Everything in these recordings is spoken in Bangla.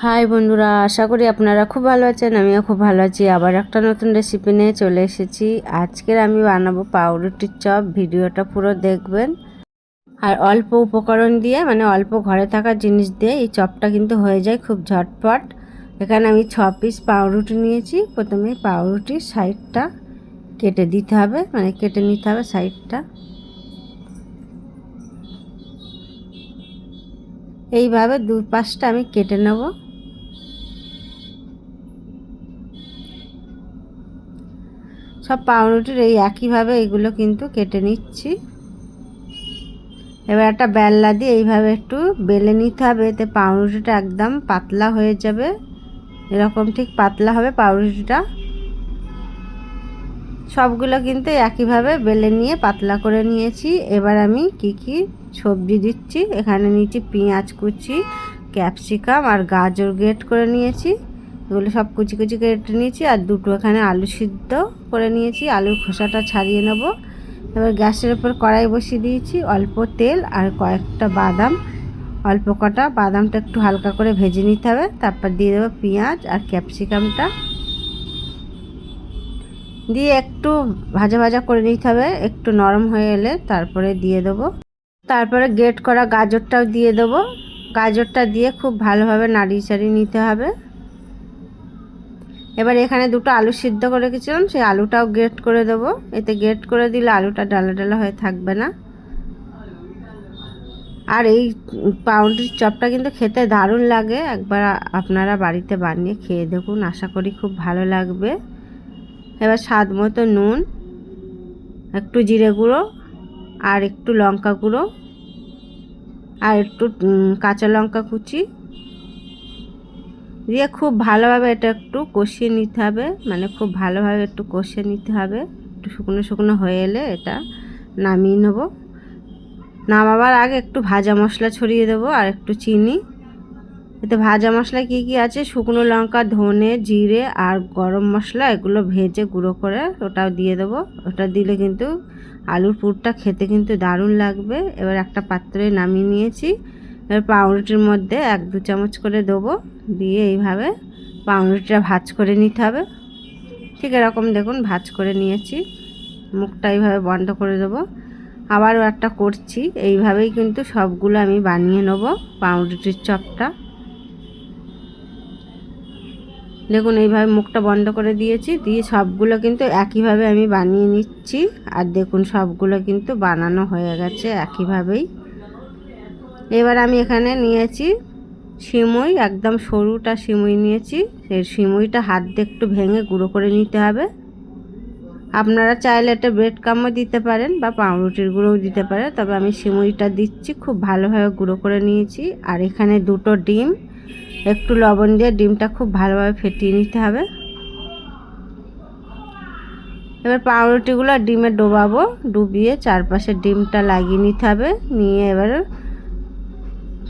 হাই বন্ধুরা, আশা করি আপনারা খুব ভালো আছেন। আমিও খুব ভালো আছি। আবার একটা নতুন রেসিপি নিয়ে চলে এসেছি। আজকের আমি বানাবো পাউরুটির চপ। ভিডিওটা পুরো দেখবেন। আর অল্প উপকরণ দিয়ে, মানে অল্প ঘরে থাকা জিনিস দিয়ে এই চপটা কিন্তু হয়ে যায় খুব ঝটপট। এখানে আমি 6 পিস পাউরুটি নিয়েছি। প্রথমে পাউরুটির সাইডটা কেটে দিতে হবে, মানে কেটে নিতে হবে সাইডটা। এইভাবে 2 পাশটা আমি কেটে নেব। সব পাউরুটির এই একইভাবে এগুলো কিন্তু কেটে নিচ্ছি। এবার একটা বেলনা দিয়ে এইভাবে একটু বেলে নিতে হবে, এতে পাউরুটিটা একদম পাতলা হয়ে যাবে। এরকম ঠিক পাতলা হবে পাউরুটিটা। সবগুলো কিন্তু একইভাবে বেলে নিয়ে পাতলা করে নিয়েছি। এবার আমি কি সবজি দিচ্ছি। এখানে নিয়েছি পেঁয়াজ কুচি, ক্যাপসিকাম আর গাজর গ্রেট করে নিয়েছি। এগুলো সব কুচি কুচি কেটে নিয়েছি। আর দুটো এখানে আলু সিদ্ধ করে নিয়েছি। আলুর খোসাটা ছাড়িয়ে নেব। এবার গ্যাসের উপর কড়াই বসিয়ে দিয়েছি। অল্প তেল আর কয়েকটা বাদাম, অল্প কটা বাদামটা একটু হালকা করে ভেজে নিতে হবে। তারপর দিয়ে দেবো পেঁয়াজ আর ক্যাপসিকামটা, দিয়ে একটু ভাজা ভাজা করে নিতে হবে। একটু নরম হয়ে এলে তারপরে দিয়ে দেবো। তারপরে গ্রেট করা গাজরটাও দিয়ে দেবো। গাজরটা দিয়ে খুব ভালোভাবে নাড়িয়ে চাড়িয়ে নিতে হবে। এবার এখানে দুটো আলু সিদ্ধ করে রেখেছিলাম, সেই আলুটাও গ্রেট করে দেবো। এতে গ্রেট করে দিলে আলুটা ডালা ডালা হয়ে থাকবে না। আর এই পাউরুটির চপটা কিন্তু খেতে দারুণ লাগে। একবার আপনারা বাড়িতে বানিয়ে খেয়ে দেখুন, আশা করি খুব ভালো লাগবে। এবার স্বাদ মতো নুন, একটু জিরে গুঁড়ো আর একটু লঙ্কা গুঁড়ো আর একটু কাঁচা লঙ্কা কুচি দিয়ে খুব ভালোভাবে এটা একটু কষিয়ে নিতে হবে। মানে খুব ভালোভাবে একটু কষিয়ে নিতে হবে। একটু শুকনো শুকনো হয়ে এলে এটা নামিয়ে নেব। নামাবার আগে একটু ভাজা মশলা ছড়িয়ে দেবো আর একটু চিনি। এতে ভাজা মশলা কি আছে, শুকনো লঙ্কা, ধনে, জিরে আর গরম মশলা, এগুলো ভেজে গুঁড়ো করে ওটাও দিয়ে দেবো। ওটা দিলে কিন্তু আলুর পুরটা খেতে কিন্তু দারুণ লাগবে। এবার একটা পাত্রে নামিয়ে নিয়েছি। এবার পাউরুটির মধ্যে 1-2 চামচ করে দেবো। দিয়ে এইভাবে পাউরুটিটা ভাজ করে নিতে হবে। ঠিক এরকম দেখুন ভাজ করে নিয়েছি। মুখটা এইভাবে বন্ধ করে দেবো। আবারও একটা করছি। এইভাবেই কিন্তু সবগুলো আমি বানিয়ে নেব পাউরুটির চপটা। দেখুন এইভাবে মুখটা বন্ধ করে দিয়েছি। দিয়ে সবগুলো কিন্তু একইভাবে আমি বানিয়ে নিচ্ছি। আর দেখুন সবগুলো কিন্তু বানানো হয়ে গেছে একইভাবেই। এবার আমি এখানে নিয়েছি সিমুই, একদম সরুটা সিমুই নিয়েছি। সেই সিমুইটা হাত দিয়ে একটু ভেঙে গুঁড়ো করে নিতে হবে। আপনারা চাইলে এটা ব্রেড ক্রাম্বও দিতে পারেন বা পাউরুটির গুঁড়োও দিতে পারেন, তবে আমি সিমুইটা দিচ্ছি। খুব ভালোভাবে গুঁড়ো করে নিয়েছি। আর এখানে দুটো ডিম, একটু লবণ দিয়ে ডিমটা খুব ভালোভাবে ফেটিয়ে নিতে হবে। এবার পাউরুটিগুলো ডিমে ডোবাবো। ডুবিয়ে চারপাশে ডিমটা লাগিয়ে নিতে হবে। নিয়ে এবার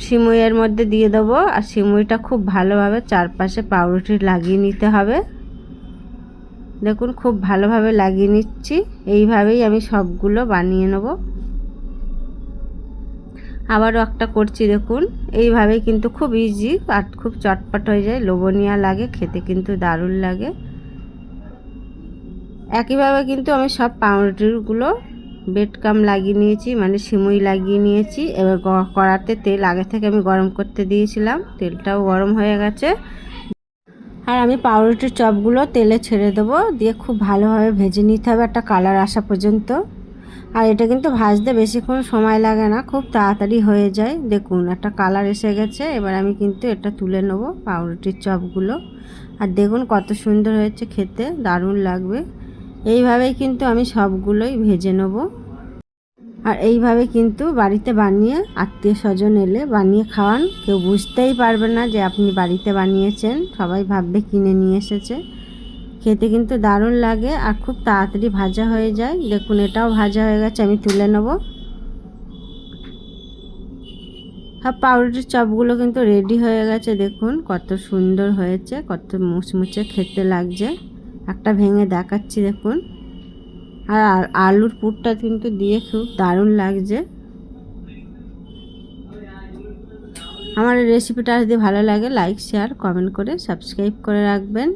সিমুইয়ের মধ্যে দিয়ে দেবো। আর সিমুইটা খুব ভালোভাবে চারপাশে পাউরুটি লাগিয়ে নিতে হবে। দেখুন খুব ভালোভাবে লাগিয়ে নিচ্ছি। এইভাবেই আমি সবগুলো বানিয়ে নেব। আবারও একটা করছি দেখুন। এইভাবেই কিন্তু খুব ইজি আর খুব চটপট হয়ে যায়, লোভনীয় লাগে, খেতে কিন্তু দারুণ লাগে। একইভাবে কিন্তু আমি সব পাউরুটিগুলো ব্রেড ক্রাম্ব লাগিয়ে নিয়েছি, মানে সিমুই লাগিয়ে নিয়েছি। এবার কড়াতে তেল আগে থেকে আমি গরম করতে দিয়েছিলাম। তেলটাও গরম হয়ে গেছে। আর আমি পাউরুটির চপগুলো তেলে ছেড়ে দেবো। দিয়ে খুব ভালোভাবে ভেজে নিতে হবে একটা কালার আসা পর্যন্ত। আর এটা কিন্তু ভাজতে বেশিক্ষণ সময় লাগে না, খুব তাড়াতাড়ি হয়ে যায়। দেখুন একটা কালার এসে গেছে। এবার আমি কিন্তু এটা তুলে নেব পাউরুটির চপগুলো। আর দেখুন কত সুন্দর হয়েছে, খেতে দারুণ লাগবে। এইভাবেই কিন্তু আমি সবগুলোই ভেজে নেব। আর এইভাবে কিন্তু বাড়িতে বানিয়ে আত্মীয় স্বজন এলে বানিয়ে খাওয়ান, কেউ বুঝতেই পারবে না যে আপনি বাড়িতে বানিয়েছেন। সবাই ভাববে কিনে নিয়ে এসেছে। খেতে কিন্তু দারুণ লাগে আর খুব তাড়াতাড়ি ভাজা হয়ে যায়। দেখুন এটাও ভাজা হয়ে গেছে, আমি তুলে নেব। সব পাউরুটির চপগুলো কিন্তু রেডি হয়ে গেছে। দেখুন কত সুন্দর হয়েছে, কত মুচমুচে খেতে লাগছে। একটা ভেঙে দেখাচ্ছি দেখুন। আর আলুর পুরটা কিন্তু দিয়ে খুব দারুণ লাগছে। আমার এই রেসিপিটা যদি ভালো লাগে লাইক শেয়ার কমেন্ট করে সাবস্ক্রাইব করে রাখবেন।